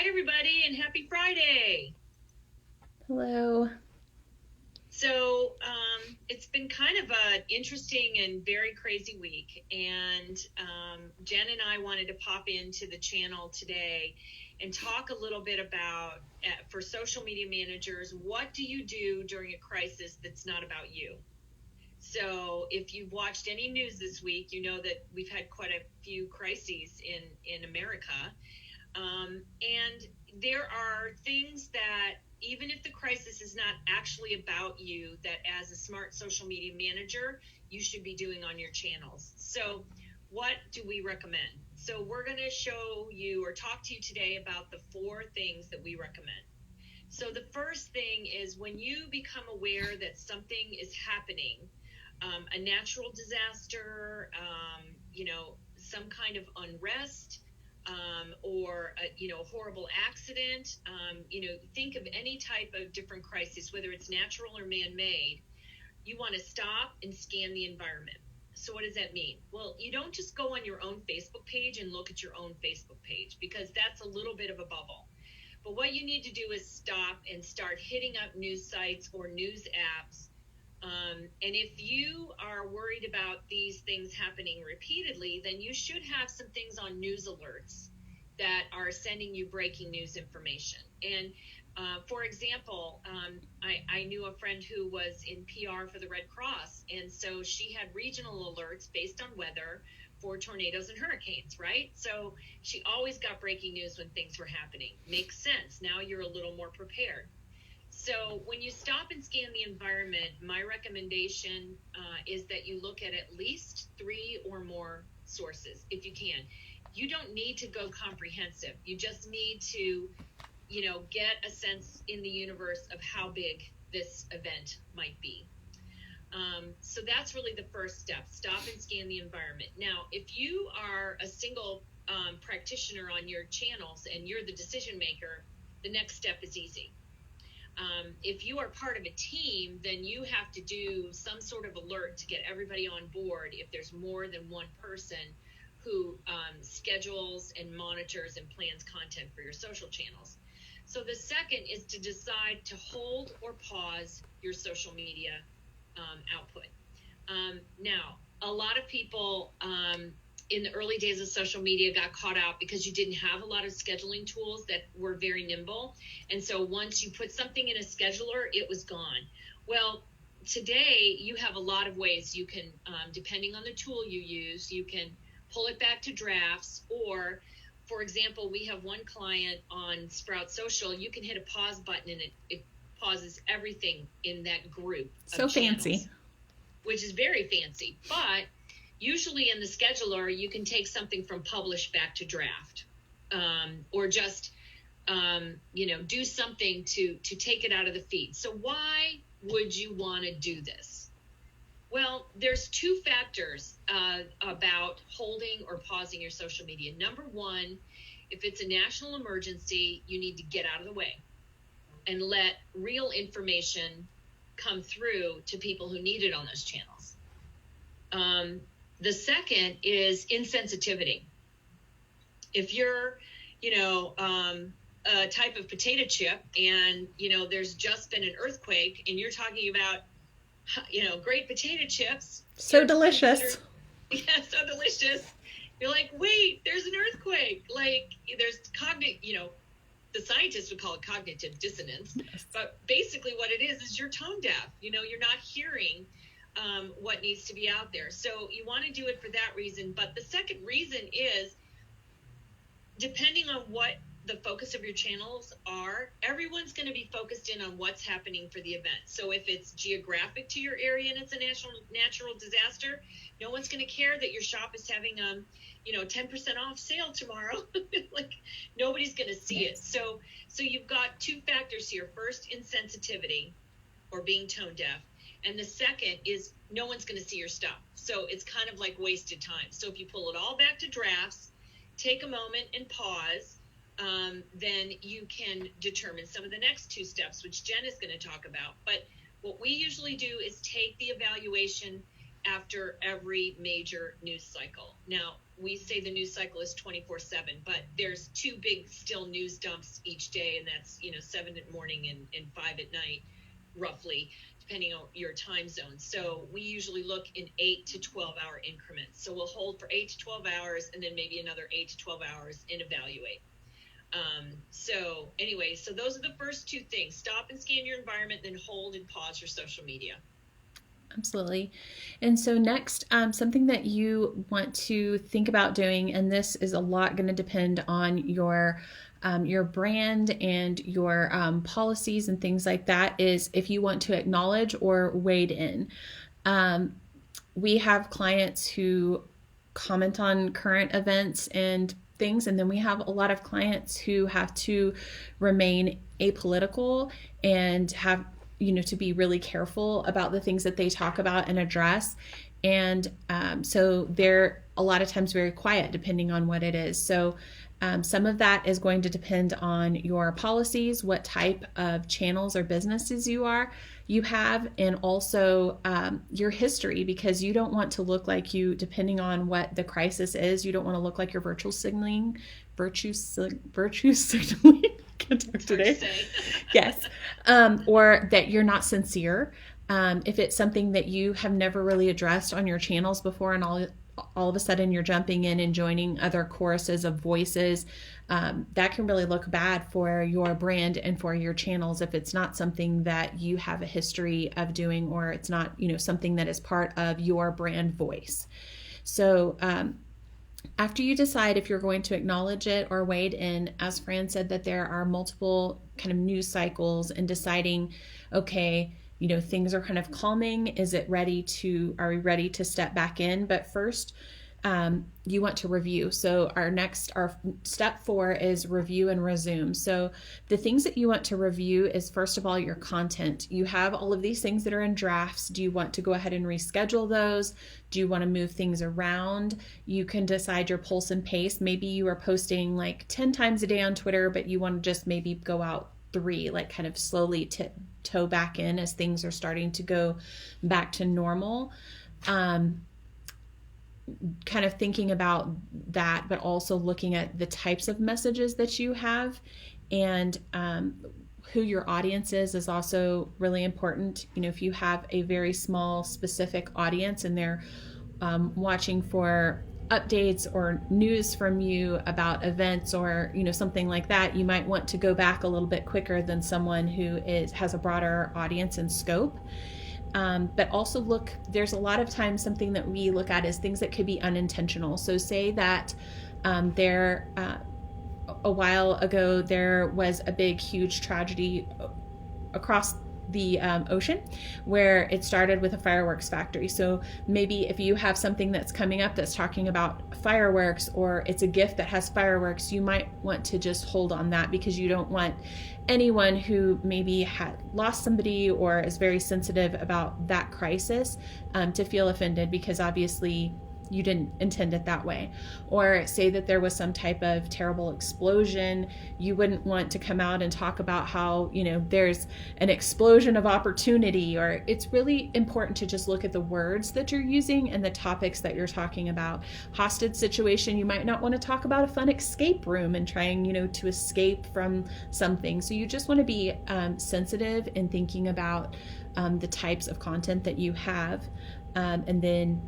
Hi, everybody, and happy Friday. Hello. So, it's been kind of an interesting and very crazy week, and Jen and I wanted to pop into the channel today and talk a little bit about, for social media managers, what do you do during a crisis that's not about you? So, if you've watched any news this week, you know that we've had quite a few crises in America. And there are things that, even if the crisis is not actually about you, that as a smart social media manager, you should be doing on your channels. So what do we recommend? So we're going to show you or talk to you today about the 4 things that we recommend. So the first thing is, when you become aware that something is happening, a natural disaster, some kind of unrest, or a horrible accident. Think of any type of different crisis, whether it's natural or man-made. You want to stop and scan the environment. So what does that mean? Well, you don't just go on your own Facebook page and look at your own Facebook page, because that's a little bit of a bubble. But what you need to do is stop and start hitting up news sites or news apps. And if you are worried about these things happening repeatedly, then you should have some things on news alerts that are sending you breaking news information. And for example, I knew a friend who was in PR for the Red Cross, and so she had regional alerts based on weather for tornadoes and hurricanes, right? So she always got breaking news when things were happening. Makes sense. Now you're a little more prepared. So when you stop and scan the environment, my recommendation is that you look at least 3 or more sources, if you can. You don't need to go comprehensive. You just need to, get a sense in the universe of how big this event might be. So that's really the first step. Stop and scan the environment. Now, if you are a single practitioner on your channels and you're the decision maker, the next step is easy. If you are part of a team, then you have to do some sort of alert to get everybody on board if there's more than one person who schedules and monitors and plans content for your social channels. So the second is to decide to hold or pause your social media output. Now, a lot of people in the early days of social media got caught out because you didn't have a lot of scheduling tools that were very nimble. And so once you put something in a scheduler, it was gone. Well, today you have a lot of ways you can, depending on the tool you use, you can pull it back to drafts. Or, for example, we have one client on Sprout Social. You can hit a pause button and it pauses everything in that group. So fancy. Which is very fancy. But usually in the scheduler, you can take something from publish back to draft, or just, do something to take it out of the feed. So why would you want to do this? Well, there's 2 factors about holding or pausing your social media. Number one, if it's a national emergency, you need to get out of the way and let real information come through to people who need it on those channels. The second is insensitivity. If you're, a type of potato chip and, there's just been an earthquake and you're talking about, great potato chips. So delicious. Yeah, so delicious. You're like, wait, there's an earthquake. Like, there's the scientists would call it cognitive dissonance. Yes. But basically what it is you're tone deaf. You're not hearing what needs to be out there. So you want to do it for that reason. But the second reason is, depending on what the focus of your channels are, everyone's going to be focused in on what's happening for the event. So if it's geographic to your area and it's a natural disaster, no one's going to care that your shop is having 10% off sale tomorrow. Like, nobody's going to see it. So you've got 2 factors here. First, insensitivity or being tone deaf. And the second is no one's going to see your stuff. So it's kind of like wasted time. So if you pull it all back to drafts, take a moment and pause, then you can determine some of the next 2 steps, which Jen is going to talk about. But what we usually do is take the evaluation after every major news cycle. Now, we say the news cycle is 24/7, but there's two big still news dumps each day, and that's 7 in the morning and 5 at night, roughly, depending on your time zone. So we usually look in 8 to 12 hour increments. So we'll hold for 8 to 12 hours and then maybe another 8 to 12 hours and evaluate. So anyway, so those are the first two things: stop and scan your environment, then hold and pause your social media. Absolutely. And so next, something that you want to think about doing, and this is a lot going to depend on your brand and your policies and things like that, is if you want to acknowledge or wade in. We have clients who comment on current events and things, and then we have a lot of clients who have to remain apolitical and have to be really careful about the things that they talk about and address. And so they're a lot of times very quiet depending on what it is. So some of that is going to depend on your policies, what type of channels or businesses you have, and also your history, because you don't want to look like depending on what the crisis is, you don't want to look like you're virtue signaling. Can't talk today. Yes. Or that you're not sincere. If it's something that you have never really addressed on your channels before, and all of a sudden you're jumping in and joining other choruses of voices, that can really look bad for your brand and for your channels if it's not something that you have a history of doing, or it's not something that is part of your brand voice. So after you decide if you're going to acknowledge it or wade in, as Fran said, that there are multiple kind of news cycles, and deciding, okay, things are kind of calming. Are we ready to step back in? But first, you want to review. So our step 4 is review and resume. So the things that you want to review is, first of all, your content. You have all of these things that are in drafts. Do you want to go ahead and reschedule those? Do you want to move things around? You can decide your pulse and pace. Maybe you are posting like 10 times a day on Twitter, but you want to just maybe go out 3, like kind of slowly toe back in as things are starting to go back to normal. Kind of thinking about that, but also looking at the types of messages that you have, and who your audience is also really important. If you have a very small specific audience and they're watching for updates or news from you about events or something like that, you might want to go back a little bit quicker than someone who has a broader audience and scope. But also there's a lot of times something that we look at is things that could be unintentional. So say that a while ago there was a big, huge tragedy across the ocean where it started with a fireworks factory. So maybe if you have something that's coming up that's talking about fireworks, or it's a gift that has fireworks, you might want to just hold on that, because you don't want anyone who maybe had lost somebody or is very sensitive about that crisis to feel offended, because obviously you didn't intend it that way. Or say that there was some type of terrible explosion, you wouldn't want to come out and talk about how there's an explosion of opportunity. Or it's really important to just look at the words that you're using and the topics that you're talking about. Hostage situation, you might not want to talk about a fun escape room and trying to escape from something. So you just want to be sensitive in thinking about the types of content that you have, and then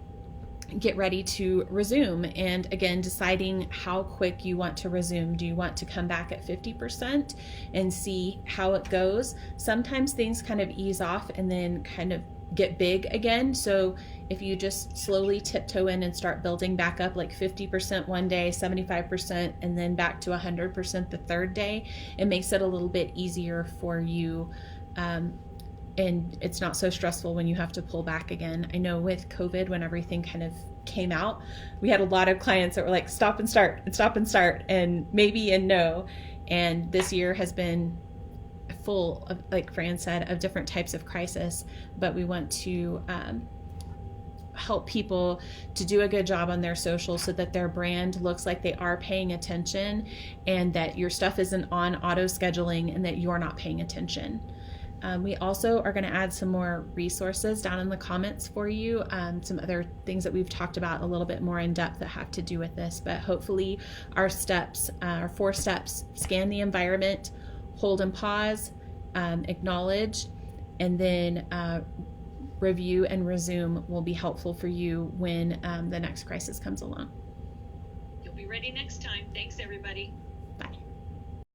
get ready to resume. And again, deciding how quick you want to resume. Do you want to come back at 50% and see how it goes? Sometimes things kind of ease off and then kind of get big again. So if you just slowly tiptoe in and start building back up, like 50% one day, 75%, and then back to 100% the third day, it makes it a little bit easier for you. And it's not so stressful when you have to pull back again. I know with COVID, when everything kind of came out, we had a lot of clients that were like, stop and start, and maybe and no. And this year has been full of, like Fran said, of different types of crisis. But we want to help people to do a good job on their social so that their brand looks like they are paying attention, and that your stuff isn't on auto scheduling and that you're not paying attention. We also are going to add some more resources down in the comments for you, some other things that we've talked about a little bit more in depth that have to do with this. But hopefully our steps, our 4 steps: scan the environment, hold and pause, acknowledge, and then review and resume will be helpful for you when the next crisis comes along. You'll be ready next time. Thanks, everybody.